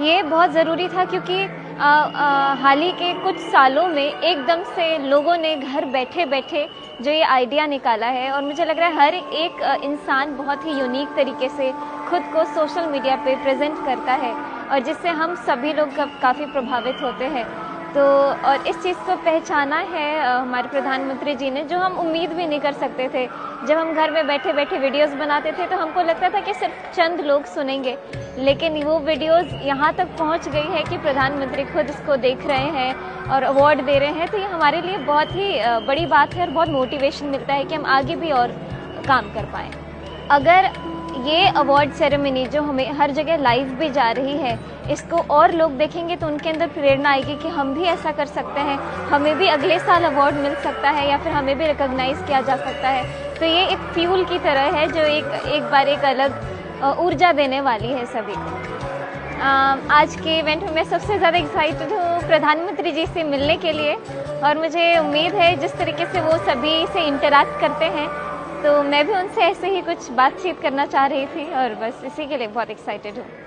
ये बहुत ज़रूरी था क्योंकि हाल ही के कुछ सालों में एकदम से लोगों ने घर बैठे-बैठे जो ये आइडिया निकाला है और मुझे लग रहा है हर एक इंसान बहुत ही यूनिक तरीके से खुद को सोशल मीडिया पे प्रेज़ेंट करता है और जिससे हम सभी लोग काफ़ी प्रभावित होते हैं। तो और इस चीज़ को पहचाना है हमारे प्रधानमंत्री जी ने, जो हम उम्मीद भी नहीं कर सकते थे। जब हम घर में बैठे-बैठे वीडियोज़ बनाते थे तो हमको लगता था कि सिर्फ चंद लोग सुनेंगे, लेकिन वो वीडियोज़ यहाँ तक पहुँच गई है कि प्रधानमंत्री खुद इसको देख रहे हैं और अवार्ड दे रहे हैं। तो ये हमारे लिए बहुत ही बड़ी बात है और बहुत मोटिवेशन मिलता है कि हम आगे भी और काम कर पाएँ। अगर ये अवार्ड सेरेमनी जो हमें हर जगह लाइव भी जा रही है, इसको और लोग देखेंगे तो उनके अंदर प्रेरणा आएगी कि हम भी ऐसा कर सकते हैं, हमें भी अगले साल अवार्ड मिल सकता है या फिर हमें भी रिकॉग्नाइज़ किया जा सकता है। तो ये एक फ्यूल की तरह है जो एक बार एक अलग ऊर्जा देने वाली है सभी को। आज के इवेंट में मैं सबसे ज़्यादा एक्साइटेड हूँ प्रधानमंत्री जी से मिलने के लिए और मुझे उम्मीद है जिस तरीके से वो सभी से इंटरैक्ट करते हैं, तो मैं भी उनसे ऐसे ही कुछ बातचीत करना चाह रही थी और बस इसी के लिए बहुत एक्साइटेड हूँ।